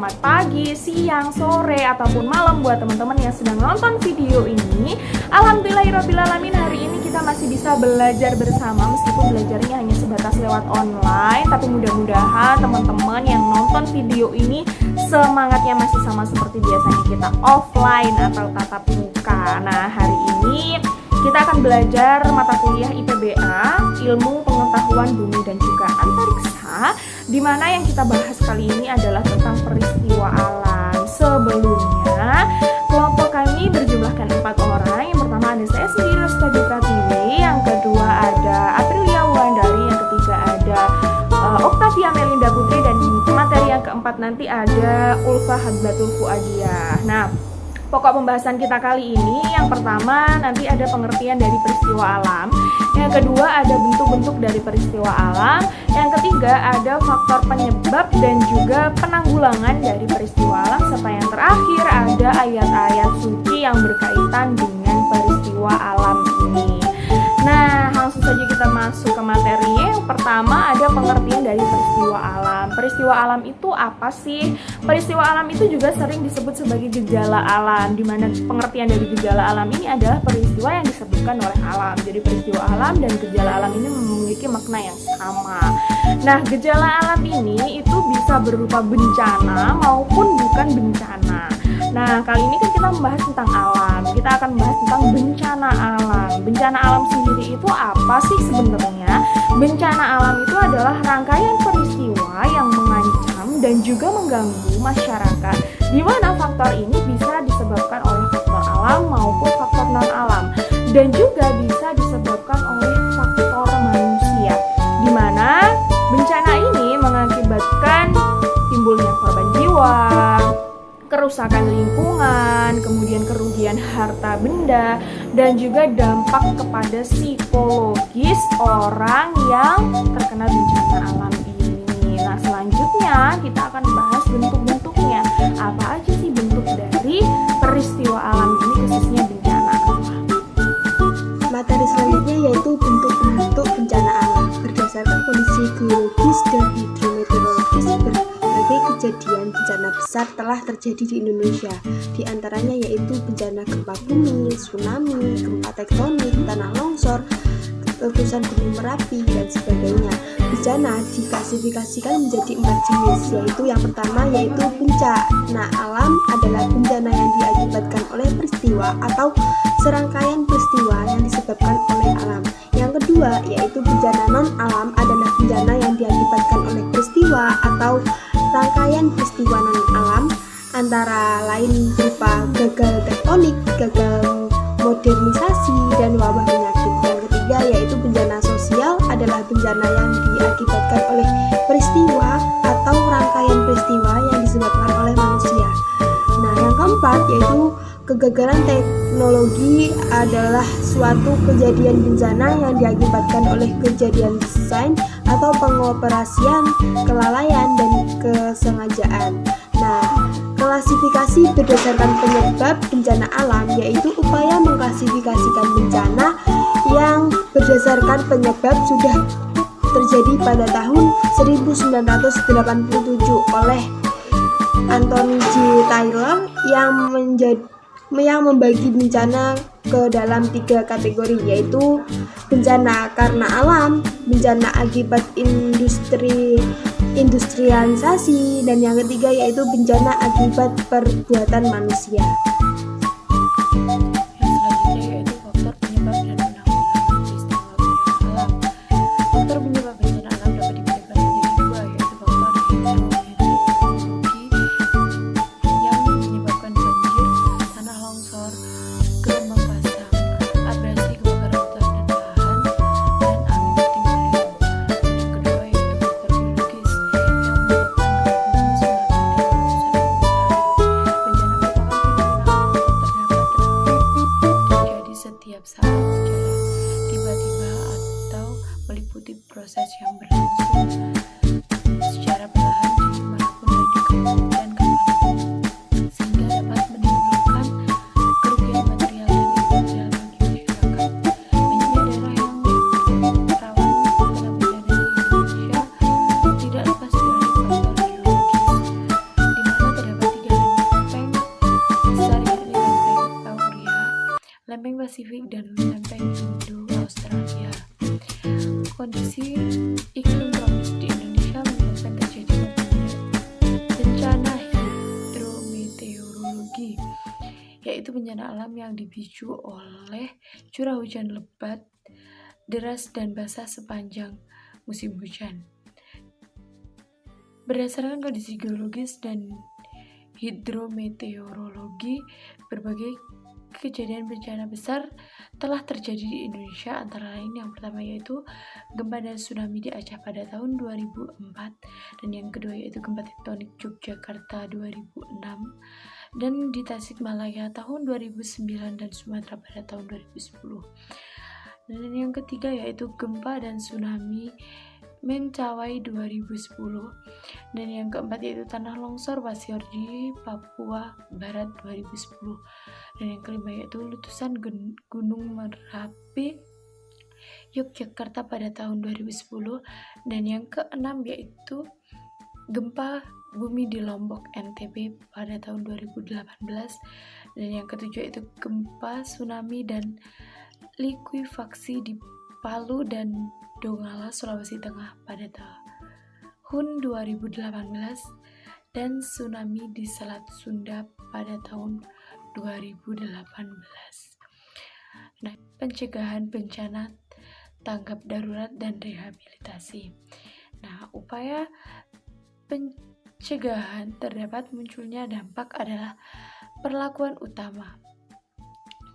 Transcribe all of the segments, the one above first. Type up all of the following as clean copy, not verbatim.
selamat pagi, siang, sore, ataupun malam buat teman-teman yang sedang nonton video ini. Alhamdulillahirrabbilalamin, hari ini kita masih bisa belajar bersama meskipun belajarnya hanya sebatas lewat online. Tapi mudah-mudahan teman-teman yang nonton video ini semangatnya masih sama seperti biasanya kita offline atau tatap muka. Nah, hari ini kita akan belajar mata kuliah IPBA, Ilmu Pengetahuan Bumi dan juga Antariksa, di mana yang kita bahas kali ini adalah tentang peristiwa alam. Sebelumnya, kelompok kami berjumlahkan 4 orang. Yang pertama ada saya sendiri, Rostadi Pratiwi. Yang kedua ada Aprilia Wulandari. Yang ketiga ada Oktavia Melinda Putri. Dan materi yang keempat nanti ada Ulfa Hadbatul Fuadiyah. Nah, pokok pembahasan kita kali ini, yang pertama nanti ada pengertian dari peristiwa alam, yang kedua ada bentuk-bentuk dari peristiwa alam, yang ketiga ada faktor penyebab dan juga penanggulangan dari peristiwa alam, serta yang terakhir ada ayat-ayat suci yang berkaitan dengan peristiwa alam ini. Nah, langsung saja kita masuk ke materinya. Yang pertama ada pengertian dari peristiwa alam. Peristiwa alam itu apa sih? Peristiwa alam itu juga sering disebut sebagai gejala alam, di mana pengertian dari gejala alam ini adalah peristiwa yang disebutkan oleh alam. Jadi peristiwa alam dan gejala alam ini memiliki makna yang sama. Nah, gejala alam ini itu bisa berupa bencana maupun bukan bencana. Nah, kali ini kan kita membahas tentang alam. Kita akan membahas tentang bencana alam. Bencana alam sendiri itu apa sih sebenarnya? Bencana alam itu adalah rangkaian peristiwa yang mengancam dan juga mengganggu masyarakat, di mana faktor ini bisa disebabkan oleh faktor alam maupun faktor non-alam, dan juga bisa disebabkan oleh faktor manusia, di mana bencana ini mengakibatkan timbulnya korban jiwa, kerusakan lingkungan, kemudian kerugian harta benda, dan juga dampak kepada psikologis orang yang terkena bencana alam ini. Nah, selanjutnya kita akan bahas bentuk-bentuknya. Apa aja sih bentuk dari peristiwa alam ini, khususnya bencana alam? Materi selanjutnya yaitu bentuk-bentuk bencana alam berdasarkan kondisi geologis dan hidrometeorologis. Berbagai kejadian bencana besar telah terjadi di Indonesia, di antaranya yaitu bencana gempa bumi, tsunami, gempa tektonik, tanah longsor, letusan gunung Merapi, dan sebagainya. Bencana diklasifikasikan menjadi 4 jenis, yaitu yang pertama yaitu bencana alam adalah bencana yang diakibatkan oleh peristiwa atau serangkaian peristiwa yang disebabkan oleh alam. Yang kedua yaitu bencana non-alam adalah bencana yang diakibatkan oleh peristiwa atau rangkaian peristiwa non-alam, antara lain berupa gagal tektonik, gagal modernisasi, dan wabah penyakit. Yang ketiga yaitu bencana sosial adalah bencana yang diakibatkan oleh peristiwa atau rangkaian peristiwa yang disebabkan oleh manusia. Nah, yang keempat yaitu kegagalan teknologi adalah suatu kejadian bencana yang diakibatkan oleh kejadian desain atau pengoperasian, kelalaian, dan kesengajaan. Nah, klasifikasi berdasarkan penyebab bencana alam yaitu upaya mengklasifikasikan bencana yang berdasarkan penyebab sudah terjadi pada tahun 1987 oleh Anthony J. Taylor yang membagi bencana ke dalam 3 kategori, yaitu bencana karena alam, bencana akibat industrialisasi, dan yang ketiga yaitu bencana akibat perbuatan manusia. Pasifik dan lempeng Indo-Australia. Kondisi iklim tropis di Indonesia menyebabkan terjadinya bencana hidrometeorologi, yaitu bencana alam yang dipicu oleh curah hujan lebat, deras dan basah sepanjang musim hujan. Berdasarkan kondisi geologis dan hidrometeorologi, berbagai kejadian bencana besar telah terjadi di Indonesia, antara lain yang pertama yaitu gempa dan tsunami di Aceh pada tahun 2004, dan yang kedua yaitu gempa tektonik Yogyakarta 2006, dan di Tasikmalaya tahun 2009 dan Sumatera pada tahun 2010. Dan yang ketiga yaitu gempa dan tsunami Mentawai 2010, dan yang keempat yaitu tanah longsor Wasior di Papua Barat 2010, dan yang kelima yaitu letusan Gunung Merapi Yogyakarta pada tahun 2010, dan yang keenam yaitu gempa bumi di Lombok NTB pada tahun 2018, dan yang ketujuh yaitu gempa tsunami dan likuifaksi di Palu dan Donggala, Sulawesi Tengah pada tahun 2018, dan tsunami di Selat Sunda pada tahun 2018. Nah, pencegahan bencana, tanggap darurat dan rehabilitasi. Nah, upaya pencegahan terdapat munculnya dampak adalah perlakuan utama.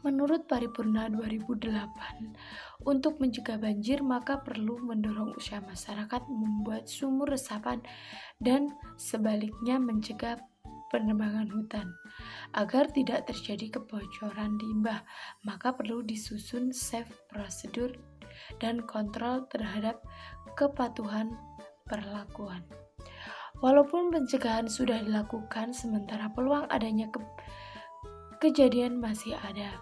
Menurut Paripurna 2008, untuk mencegah banjir maka perlu mendorong usaha masyarakat membuat sumur resapan dan sebaliknya mencegah penebangan hutan. Agar tidak terjadi kebocoran limbah, maka perlu disusun safe prosedur dan kontrol terhadap kepatuhan perlakuan. Walaupun pencegahan sudah dilakukan, sementara peluang adanya kejadian masih ada,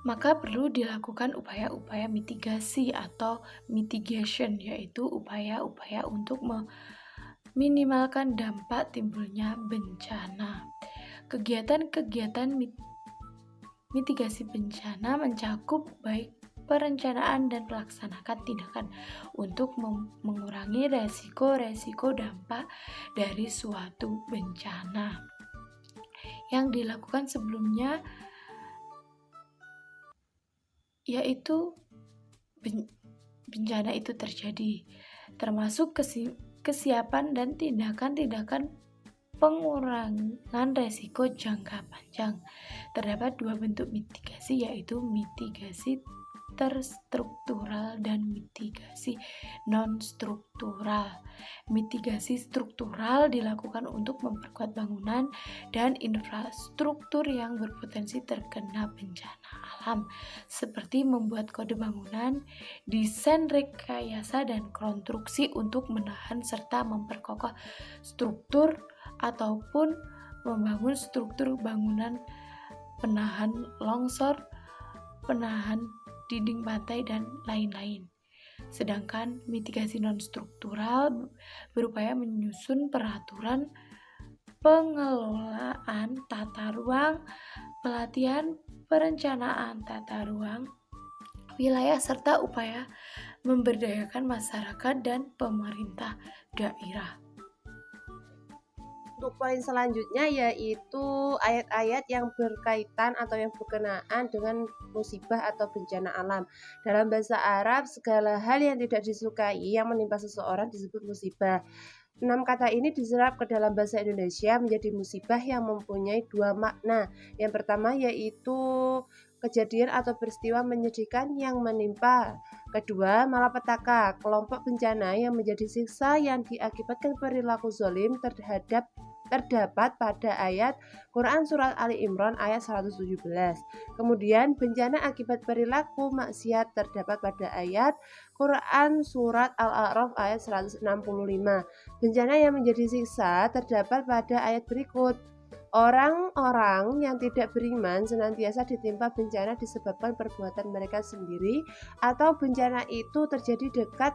maka perlu dilakukan upaya-upaya mitigasi atau mitigation, yaitu upaya-upaya untuk meminimalkan dampak timbulnya bencana. Kegiatan-kegiatan mitigasi bencana mencakup baik perencanaan dan pelaksanakan tindakan untuk mengurangi resiko-resiko dampak dari suatu bencana yang dilakukan sebelumnya, yaitu bencana itu terjadi, termasuk kesiapan dan tindakan-tindakan pengurangan resiko jangka panjang. Terdapat dua bentuk mitigasi, yaitu mitigasi terstruktural dan mitigasi non-struktural. Mitigasi struktural dilakukan untuk memperkuat bangunan dan infrastruktur yang berpotensi terkena bencana alam, seperti membuat kode bangunan, desain rekayasa dan konstruksi untuk menahan serta memperkokoh struktur, ataupun membangun struktur bangunan penahan longsor, penahan dinding pantai, dan lain-lain. Sedangkan mitigasi non-struktural berupaya menyusun peraturan pengelolaan tata ruang, pelatihan perencanaan tata ruang wilayah, serta upaya memberdayakan masyarakat dan pemerintah daerah. Untuk poin selanjutnya yaitu ayat-ayat yang berkaitan atau yang berkenaan dengan musibah atau bencana alam. Dalam bahasa Arab, segala hal yang tidak disukai yang menimpa seseorang disebut musibah. 6 kata ini diserap ke dalam bahasa Indonesia menjadi musibah yang mempunyai dua makna. Yang pertama yaitu kejadian atau peristiwa menyedihkan yang menimpa. Kedua, malapetaka, kelompok bencana yang menjadi siksa yang diakibatkan perilaku zalim terdapat pada ayat Quran Surat Ali Imran ayat 117. Kemudian bencana akibat perilaku maksiat terdapat pada ayat Quran Surat Al-A'raf ayat 165. Bencana yang menjadi siksa terdapat pada ayat berikut. Orang-orang yang tidak beriman senantiasa ditimpa bencana disebabkan perbuatan mereka sendiri, atau bencana itu terjadi dekat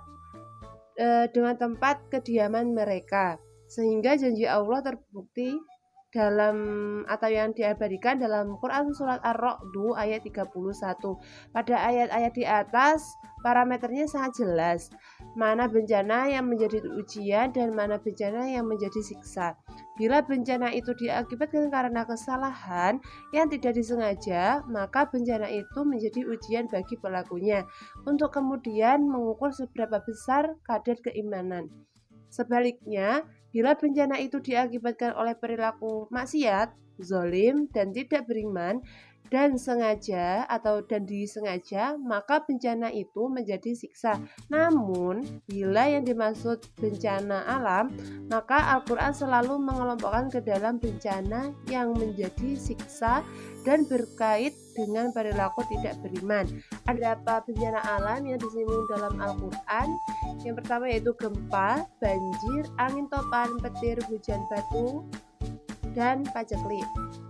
dengan tempat kediaman mereka, sehingga janji Allah terbukti dalam atau yang diabadikan dalam Quran surat Ar-Ra'd ayat 31. Pada ayat-ayat di atas parameternya sangat jelas. Mana bencana yang menjadi ujian dan mana bencana yang menjadi siksa. Bila bencana itu diakibatkan karena kesalahan yang tidak disengaja, maka bencana itu menjadi ujian bagi pelakunya untuk kemudian mengukur seberapa besar kadar keimanan. Sebaliknya, bila bencana itu diakibatkan oleh perilaku maksiat, zalim, dan tidak beriman, dan disengaja, maka bencana itu menjadi siksa. Namun, bila yang dimaksud bencana alam, maka Al-Quran selalu mengelompokkan ke dalam bencana yang menjadi siksa dan berkait dengan perilaku tidak beriman. Ada apa bencana alam yang disinggung dalam Al-Quran? Yang pertama yaitu gempa, banjir, angin topan, petir, hujan batu, dan paceklik.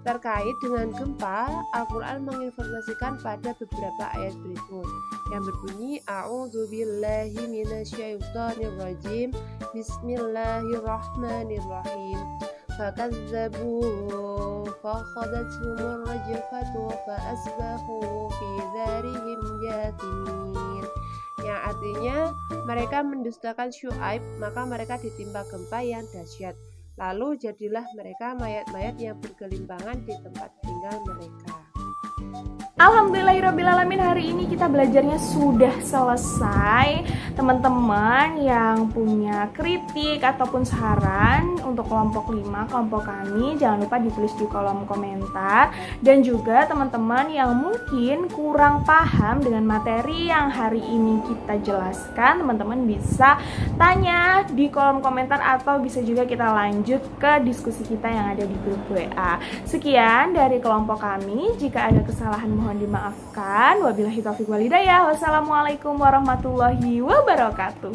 Terkait dengan gempa, Al-Quran menginformasikan pada beberapa ayat berikut yang berbunyi A'udzubillahi minasyaitonirrajim Bismillahirrahmanirrahim Fakadzabuhu fakhadathumur rajfatu faasbahu fi dharihim jathimin, yang artinya mereka mendustakan Syuaib, maka mereka ditimpa gempa yang dahsyat. Lalu jadilah mereka mayat-mayat yang bergelimpangan di tempat tinggal mereka. Alhamdulillahirrabbilalamin, hari ini kita belajarnya sudah selesai. Teman-teman yang punya kritik ataupun saran untuk kelompok 5, kelompok kami, jangan lupa ditulis di kolom komentar. Dan juga teman-teman yang mungkin kurang paham dengan materi yang hari ini kita jelaskan, teman-teman bisa tanya di kolom komentar atau bisa juga kita lanjut ke diskusi kita yang ada di grup WA. Sekian dari kelompok kami, jika ada kesalahan mohon dimaafkan. Wabillahi taufiq wal hidayah. Wassalamualaikum warahmatullahi wabarakatuh.